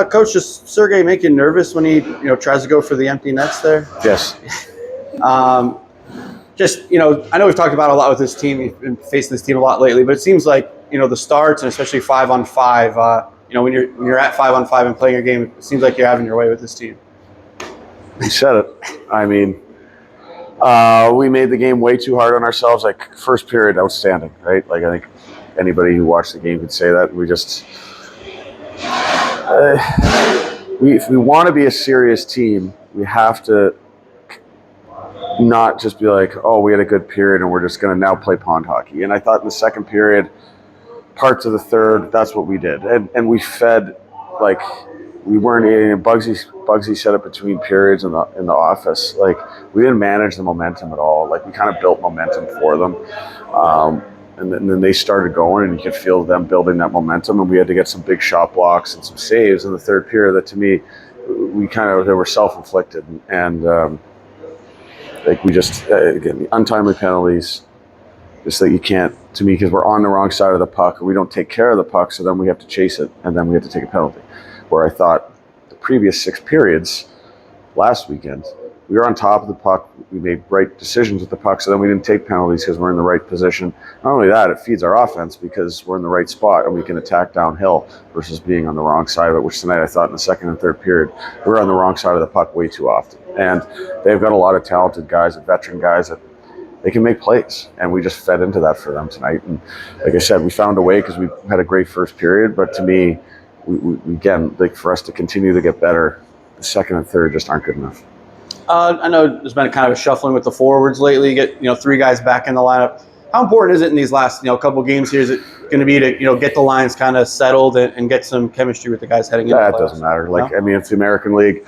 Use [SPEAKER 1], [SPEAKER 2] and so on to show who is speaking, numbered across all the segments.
[SPEAKER 1] Coach, does Sergey make you nervous when he tries to go for the empty nets there?
[SPEAKER 2] Yes.
[SPEAKER 1] I know we've talked about a lot with this team. You've been facing this team a lot lately, but it seems like the starts, and especially 5-on-5. When you're at 5-on-5 and playing your game, it seems like you're having your way with this team.
[SPEAKER 2] You said it. I mean, we made the game way too hard on ourselves. Like, first period, outstanding, right? Like, I think anybody who watched the game could say that. We just if we want to be a serious team, we have to not just be like, oh, we had a good period and we're just going to now play pond hockey. And I thought in the second period, parts of the third, that's what we did. And we fed, like, we weren't eating. Bugsy set up between periods in the office. Like, we didn't manage the momentum at all. Like, we kind of built momentum for them. And then they started going, and you could feel them building that momentum. And we had to get some big shot blocks and some saves in the third period that, to me, they were self-inflicted. And like, we just, again, the untimely penalties, just that you can't, to me, because we're on the wrong side of the puck, and we don't take care of the puck, so then we have to chase it, and then we have to take a penalty. Where I thought the previous 6 periods last weekend, we were on top of the puck, we made right decisions with the puck, so then we didn't take penalties because we're in the right position. Not only that, it feeds our offense because we're in the right spot and we can attack downhill versus being on the wrong side of it, which tonight I thought in the second and third period, we were on the wrong side of the puck way too often. And they've got a lot of talented guys and veteran guys that they can make plays, and we just fed into that for them tonight. And like I said, we found a way because we had a great first period, but to me, we again, like, for us to continue to get better, the second and third just aren't good enough.
[SPEAKER 1] I know there's been kind of a shuffling with the forwards lately. You get 3 guys back in the lineup. How important is it in these last couple games here? Is it going to be to get the lines kind of settled and get some chemistry with the guys heading into the playoffs?
[SPEAKER 2] That doesn't matter. Like,
[SPEAKER 1] No?
[SPEAKER 2] I mean, it's the American League.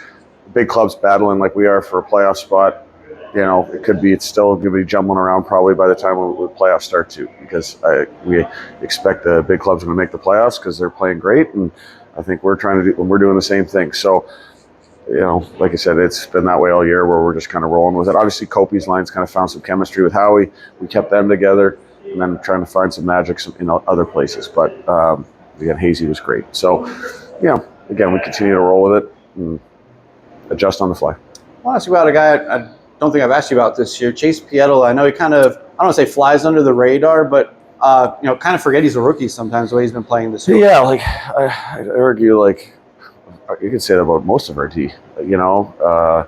[SPEAKER 2] Big clubs battling like we are for a playoff spot. It's still going to be jumbling around probably by the time the playoffs start too, because we expect the big clubs to make the playoffs because they're playing great, and I think we're doing the same thing. So, like I said, it's been that way all year where we're just kind of rolling with it. Obviously, Kopi's lines kind of found some chemistry with Howie. We kept them together, and then trying to find some magic in other places. But again, Hazy was great. So, again, we continue to roll with it and adjust on the fly.
[SPEAKER 1] I want to ask you about a guy I don't think I've asked you about this year, Chase Piettel. I know he kind of, I don't want to say flies under the radar, but kind of forget he's a rookie sometimes the way he's been playing this year.
[SPEAKER 2] Yeah, like I'd argue, like, you could say that about most of our D. I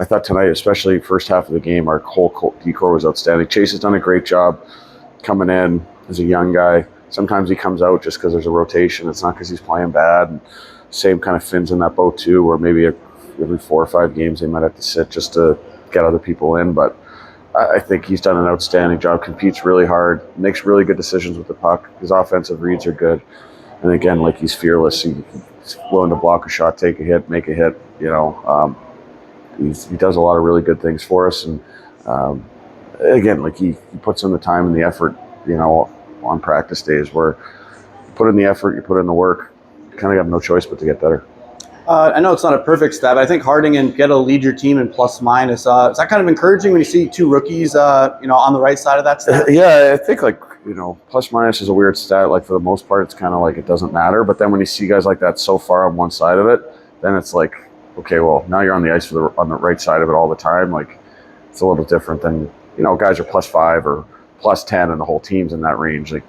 [SPEAKER 2] thought tonight, especially first half of the game, our whole D-core was outstanding. Chase has done a great job coming in as a young guy. Sometimes he comes out just because there's a rotation. It's not because he's playing bad. And same kind of Finn's in that boat too, where maybe every 4 or 5 games they might have to sit just to get other people in. But I think he's done an outstanding job, competes really hard, makes really good decisions with the puck. His offensive reads are good. And again, like, he's fearless. He's willing to block a shot, take a hit, make a hit. He does a lot of really good things for us. And again, like, he puts in the time and the effort, on practice days, where you put in the effort, you put in the work, you kind of have no choice but to get better.
[SPEAKER 1] I know it's not a perfect stat, but I think Harding and Ghetto lead your team in plus minus. Is that kind of encouraging when you see 2 rookies, on the right side of that stat?
[SPEAKER 2] Yeah, I think, like, plus minus is a weird stat. Like, for the most part, it's kind of like it doesn't matter. But then when you see guys like that so far on one side of it, then it's like, okay, well, now you're on the ice on the right side of it all the time. Like, it's a little different than, guys are plus 5 or plus 10 and the whole team's in that range. Like,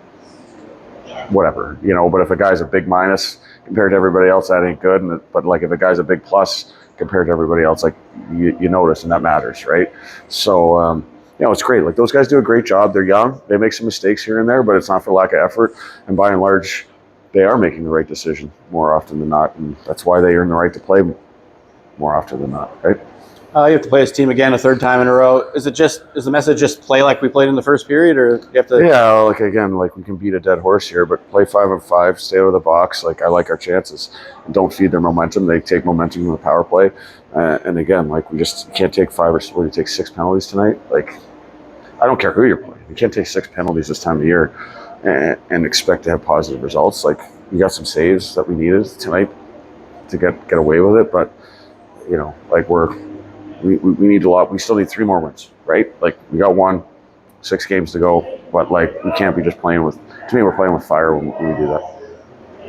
[SPEAKER 2] whatever, But if a guy's a big minus compared to everybody else, that ain't good. But like, if a guy's a big plus compared to everybody else, like, you notice, and that matters, right? So, it's great. Like, those guys do a great job. They're young. They make some mistakes here and there, but it's not for lack of effort. And by and large, they are making the right decision more often than not. And that's why they earn the right to play more often than not, right?
[SPEAKER 1] You have to play this team again a 3rd time in a row. Is the message just play like we played in the first period, or you have to?
[SPEAKER 2] Yeah, like, again, like, we can beat a dead horse here, but play 5-on-5, stay out of the box. Like, I like our chances. And don't feed their momentum. They take momentum from the power play. And again, like, we just can't take 5 or what do you take 6 penalties tonight? Like, I don't care who you're playing. You can't take 6 penalties this time of year and expect to have positive results. Like, we got some saves that we needed tonight to get away with it, but like, we need a lot. We still need 3 more wins, right? Like, we got 6 games to go, but, like, we can't be just playing with. To me, we're playing with fire when we do that.